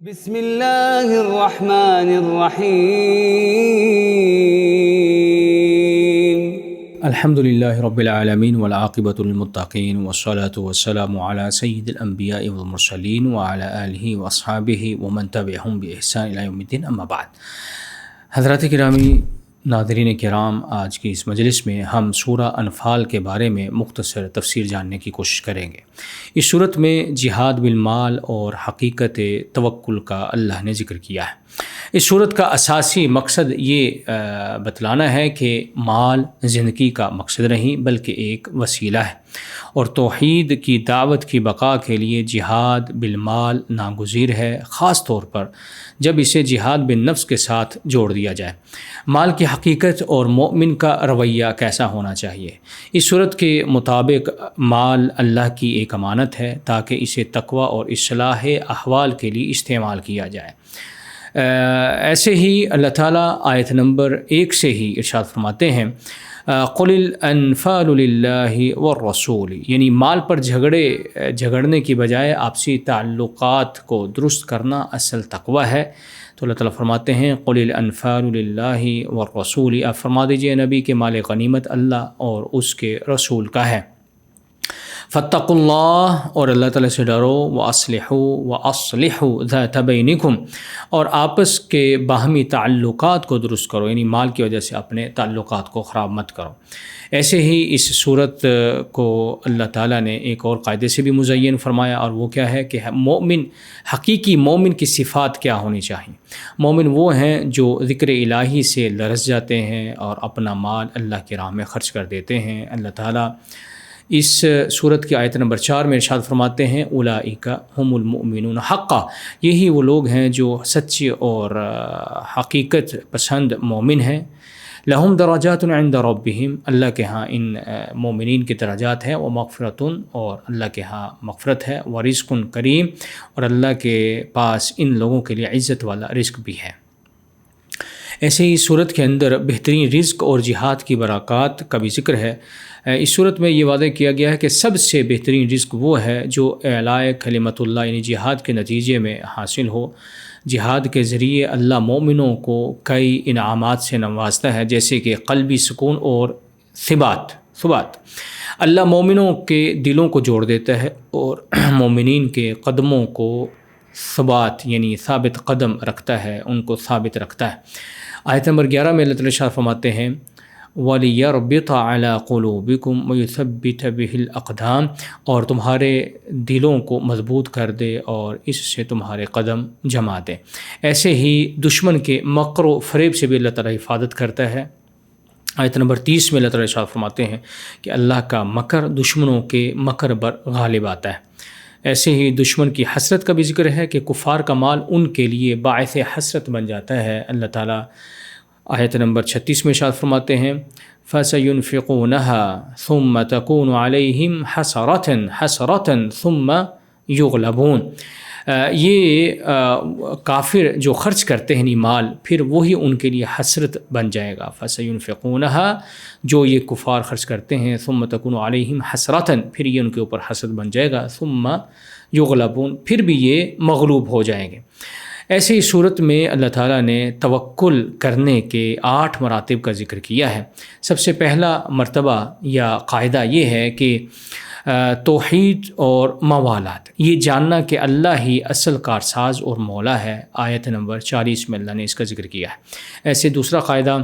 بسم اللہ الرحمن الرحیم۔ الحمد للہ رب العالمین والعاقبۃ للمتقین والصلاۃ والسلام علی سید الانبیاء والمرسلین وعلی آلہ واصحابہ ومن تبعہم بإحسان الی یوم الدین، اما بعد۔ حضرات گرامی، ناظرین کرام، آج کی اس مجلس میں ہم سورہ انفال کے بارے میں مختصر تفسیر جاننے کی کوشش کریں گے۔ اس صورت میں جہاد بالمال اور حقیقت توکل کا اللہ نے ذکر کیا ہے۔ اس صورت کا اساسی مقصد یہ بتلانا ہے کہ مال زندگی کا مقصد نہیں بلکہ ایک وسیلہ ہے، اور توحید کی دعوت کی بقا کے لیے جہاد بالمال ناگزیر ہے، خاص طور پر جب اسے جہاد بالنفس کے ساتھ جوڑ دیا جائے۔ مال کی حقیقت اور مومن کا رویہ کیسا ہونا چاہیے؟ اس صورت کے مطابق مال اللہ کی ایک امانت ہے تاکہ اسے تقوی اور اصلاح احوال کے لیے استعمال کیا جائے۔ ایسے ہی اللہ تعالیٰ آیت نمبر 1 سے ہی ارشاد فرماتے ہیں، قل الانفال للہ والرسول، یعنی مال پر جھگڑنے کی بجائے آپسی تعلقات کو درست کرنا اصل تقوی ہے۔ تو اللہ تعالیٰ فرماتے ہیں قل الانفال للہ والرسول، آپ فرما دیجئے نبی کہ مال غنیمت اللہ اور اس کے رسول کا ہے۔ فاتقوا اللہ، اور اللہ تعالیٰ سے ڈرو، واصلحوا ذات بینکم، اور آپس کے باہمی تعلقات کو درست کرو، یعنی مال کی وجہ سے اپنے تعلقات کو خراب مت کرو۔ ایسے ہی اس صورت کو اللہ تعالیٰ نے ایک اور قاعدے سے بھی مزین فرمایا، اور وہ کیا ہے کہ حقیقی مومن کی صفات کیا ہونی چاہیے۔ مومن وہ ہیں جو ذکر الہی سے لرز جاتے ہیں اور اپنا مال اللہ کی راہ میں خرچ کر دیتے ہیں۔ اللہ تعالیٰ اس صورت کی آیت نمبر 4 میں ارشاد فرماتے ہیں اولئک هم المؤمنون حقا، یہی وہ لوگ ہیں جو سچے اور حقیقت پسند مومن ہیں۔ لہم درجات عند ربہم، اللہ کے ہاں ان مومنین کے درجات ہیں، ومغفرۃ، اور اللہ کے ہاں مغفرت ہے، ورزق کریم، اور اللہ کے پاس ان لوگوں کے لیے عزت والا رزق بھی ہے۔ ایسے ہی صورت کے اندر بہترین رزق اور جہاد کی برکات کا بھی ذکر ہے۔ اس صورت میں یہ وعدہ کیا گیا ہے کہ سب سے بہترین رزق وہ ہے جو اعلاء کلمت اللہ، یعنی جہاد کے نتیجے میں حاصل ہو۔ جہاد کے ذریعے اللہ مومنوں کو کئی انعامات سے نوازتا ہے، جیسے کہ قلبی سکون اور ثبات۔ اللہ مومنوں کے دلوں کو جوڑ دیتا ہے اور مومنین کے قدموں کو ثبات، یعنی ثابت قدم رکھتا ہے، ان کو ثابت رکھتا ہے۔ آیت نمبر 11 میں اللہ تعالیٰ ارشاد فرماتے ہیں وَلِيَرْبِطَ عَلَىٰ قُلُوبِكُمْ وَيُثَبِّتَ بِهِ الْأَقْدَامَ، اور تمہارے دلوں کو مضبوط کر دے اور اس سے تمہارے قدم جما دے۔ ایسے ہی دشمن کے مکر و فریب سے بھی اللہ تعالیٰ حفاظت کرتا ہے۔ آیت نمبر 30 میں اللہ تعالیٰ ارشاد فرماتے ہیں کہ اللہ کا مکر دشمنوں کے مکر پر غالب آتا ہے۔ ایسے ہی دشمن کی حسرت کا بھی ذکر ہے کہ کفار کا مال ان کے لیے باعث حسرت بن جاتا ہے۔ اللہ تعالیٰ آیت نمبر 36 میں ارشاد فرماتے ہیں فَسَيُنْفِقُونَهَا ثُمَّ تَكُونُ عَلَيْهِمْ حَسَرَةً ثُمَّ يُغْلَبُونَ، یہ کافر جو خرچ کرتے ہیں مال، پھر وہی ان کے لیے حسرت بن جائے گا۔ فَسَيُنْفِقُونَهَا، جو یہ کفار خرچ کرتے ہیں، ثُمَّ تَكُونُ عَلَيْهِمْ حَسْرَةً، پھر یہ ان کے اوپر حسرت بن جائے گا، ثُمَّ يُغْلَبُونَ، پھر بھی یہ مغلوب ہو جائیں گے۔ ایسے ہی صورت میں اللہ تعالیٰ نے توکل کرنے کے 8 مراتب کا ذکر کیا ہے۔ سب سے پہلا مرتبہ یا قاعدہ یہ ہے کہ توحید اور موالات، یہ جاننا کہ اللہ ہی اصل کارساز اور مولا ہے۔ آیت نمبر 40 میں اللہ نے اس کا ذکر کیا ہے۔ ایسے دوسرا قاعدہ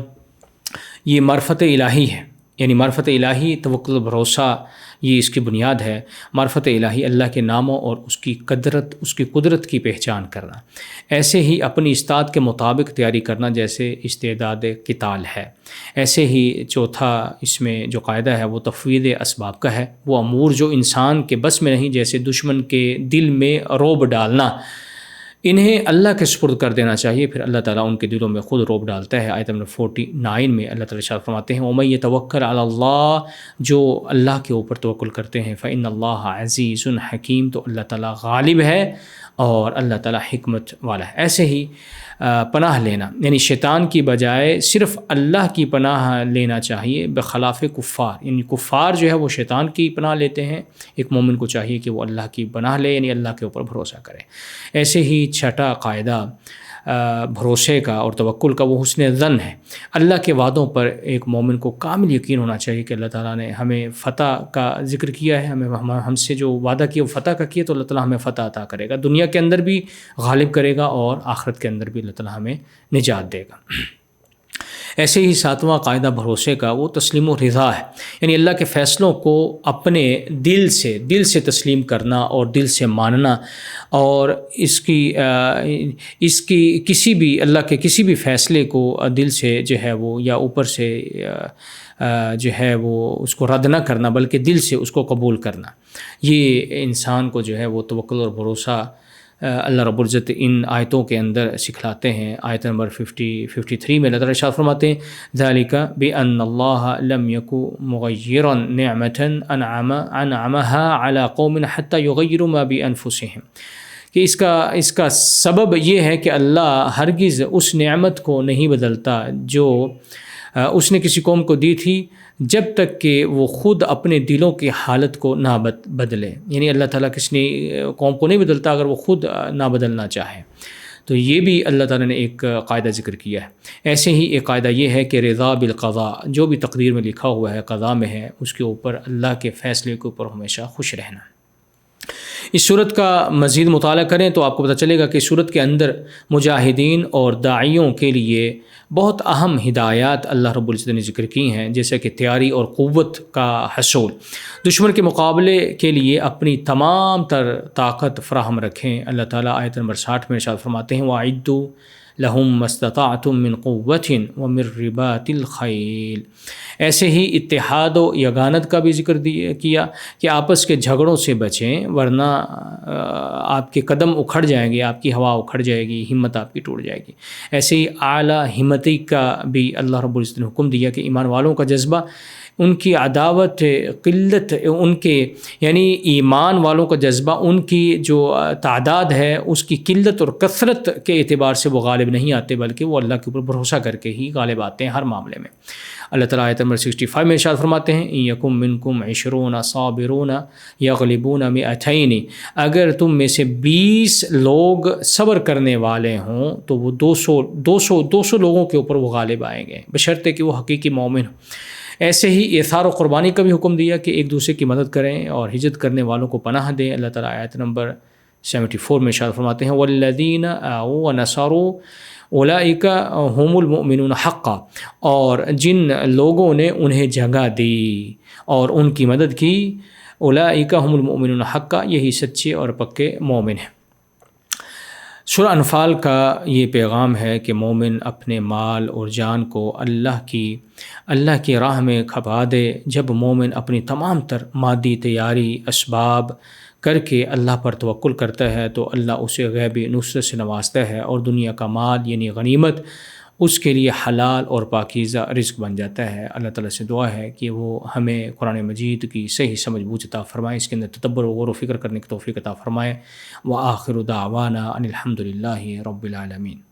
یہ معرفت الہی ہے، یعنی معرفت الہی، توکل، بھروسہ، یہ اس کی بنیاد ہے۔ معرفت الہی، اللہ کے ناموں اور اس کی قدرت کی پہچان کرنا۔ ایسے ہی اپنی استعداد کے مطابق تیاری کرنا، جیسے استعداد قتال ہے۔ ایسے ہی چوتھا اس میں جو قاعدہ ہے وہ تفویض اسباب کا ہے، وہ امور جو انسان کے بس میں نہیں، جیسے دشمن کے دل میں رعب ڈالنا، انہیں اللہ کے سپرد کر دینا چاہیے، پھر اللہ تعالیٰ ان کے دلوں میں خود رعب ڈالتا ہے۔ آیت نمبر 49 میں اللہ تعالیٰ ارشاد فرماتے ہیں وَمَن يَتَوَكَّلْ عَلَى اللَّهِ، جو اللہ کے اوپر توکل کرتے ہیں، فَإِنَّ اللَّهَ عَزِيزٌ حَكِيمٌ، تو اللہ تعالیٰ غالب ہے اور اللہ تعالیٰ حکمت والا ہے۔ ایسے ہی پناہ لینا، یعنی شیطان کی بجائے صرف اللہ کی پناہ لینا چاہیے بخلاف کفار، یعنی کفار جو ہے وہ شیطان کی پناہ لیتے ہیں، ایک مومن کو چاہیے کہ وہ اللہ کی پناہ لے، یعنی اللہ کے اوپر بھروسہ کرے۔ ایسے ہی چھٹا قاعدہ بھروسے کا اور توکل کا وہ حسن ظن ہے۔ اللہ کے وعدوں پر ایک مومن کو کامل یقین ہونا چاہیے کہ اللہ تعالیٰ نے ہمیں فتح کا ذکر کیا ہے، ہم سے جو وعدہ کیا وہ فتح کا کیا، تو اللہ تعالیٰ ہمیں فتح عطا کرے گا، دنیا کے اندر بھی غالب کرے گا اور آخرت کے اندر بھی اللہ تعالیٰ ہمیں نجات دے گا۔ ایسے ہی ساتواں قاعدہ بھروسے کا وہ تسلیم و رضا ہے، یعنی اللہ کے فیصلوں کو اپنے دل سے تسلیم کرنا اور دل سے ماننا، اور اس کی کسی بھی اللہ کے کسی بھی فیصلے کو دل سے جو ہے وہ یا اوپر سے جو ہے وہ اس کو رد نہ کرنا، بلکہ دل سے اس کو قبول کرنا۔ یہ انسان کو جو ہے وہ توکل اور بھروسہ اللہ رب العزت ان آیتوں کے اندر سکھلاتے ہیں۔ آیت نمبر 53 میں اللہ تعالیٰ ارشاد فرماتے ہیں ذَلِكَ بِأَنَّ اللَّهَ لَمْ يَكُ مُغَيِّرًا نِعْمَةً أَنْعَمَهَا عَلَى قَوْمٍ حَتَّى يُغَيِّرُوا مَا بِأَنفُسِهِمْ، کہ اس کا سبب یہ ہے کہ اللہ ہرگز اس نعمت کو نہیں بدلتا جو اس نے کسی قوم کو دی تھی جب تک کہ وہ خود اپنے دلوں کی حالت کو نہ بدلے، یعنی اللہ تعالیٰ کسی قوم کو نہیں بدلتا اگر وہ خود نہ بدلنا چاہے۔ تو یہ بھی اللہ تعالیٰ نے ایک قاعدہ ذکر کیا ہے۔ ایسے ہی ایک قاعدہ یہ ہے کہ رضا بالقضاء، جو بھی تقدیر میں لکھا ہوا ہے، قضاء میں ہے، اس کے اوپر اللہ کے فیصلے کے اوپر ہمیشہ خوش رہنا۔ اس صورت کا مزید مطالعہ کریں تو آپ کو پتہ چلے گا کہ صورت کے اندر مجاہدین اور داعیوں کے لیے بہت اہم ہدایات اللہ رب العزت نے ذکر کی ہیں، جیسے کہ تیاری اور قوت کا حصول، دشمن کے مقابلے کے لیے اپنی تمام تر طاقت فراہم رکھیں۔ اللہ تعالیٰ آیت نمبر 60 میں ارشاد فرماتے ہیں وَأَعِدُّوا لَهُم مَّا اسْتَطَعْتُم مِّن قُوَّةٍ وَمِن رِّبَاطِ الْخَيْلِ۔ ایسے ہی اتحاد و یگانت کا بھی ذکر کیا کہ آپس کے جھگڑوں سے بچیں، ورنہ آپ کے قدم اکھڑ جائیں گے، آپ کی ہوا اکھڑ جائے گی، ہمت آپ کی ٹوٹ جائے گی۔ ایسے ہی اعلیٰ ہمتی کا بھی اللہ رب العزت نے حکم دیا کہ ایمان والوں کا جذبہ، ان کی عداوت، قلت، ان کے یعنی ایمان والوں کا جذبہ، ان کی جو تعداد ہے اس کی قلت اور کثرت کے اعتبار سے وہ غالب نہیں آتے، بلکہ وہ اللہ کے اوپر بھروسہ کر کے ہی غالب آتے ہیں ہر معاملے میں۔ اللہ تعالیٰ آیت نمبر 65 میں ارشاد فرماتے ہیں اِن یکم منکم 20 صابرون یغلبون 200، اگر تم میں سے 20 لوگ صبر کرنے والے ہوں تو وہ 200 لوگوں کے اوپر وہ غالب آئیں گے، بشرطے کہ وہ حقیقی مومن ہوں۔ ایسے ہی ایثار و قربانی کا بھی حکم دیا کہ ایک دوسرے کی مدد کریں اور ہجرت کرنے والوں کو پناہ دیں۔ اللہ تعالیٰ آیت نمبر 74 میں ارشاد فرماتے ہیں والذین آؤوا ونصروا اولئک هم المؤمنون حقا، اور جن لوگوں نے انہیں جگہ دی اور ان کی مدد کی، اولئک هم المؤمنون حقا، یہی سچے اور پکے مومن ہیں۔ سورہ انفال کا یہ پیغام ہے کہ مومن اپنے مال اور جان کو اللہ کی راہ میں کھپا دے۔ جب مومن اپنی تمام تر مادی تیاری اسباب کر کے اللہ پر توکل کرتا ہے تو اللہ اسے غیبی نصرت سے نوازتا ہے، اور دنیا کا مال یعنی غنیمت اس کے لیے حلال اور پاکیزہ رزق بن جاتا ہے۔ اللہ تعالیٰ سے دعا ہے کہ وہ ہمیں قرآن مجید کی صحیح سمجھ بوجھ عطا فرمائے، اس کے اندر تدبر و غور و فکر کرنے کی توفیق عطا فرمائے۔ وآخر دعوانا ان الحمد للہ رب العالمین۔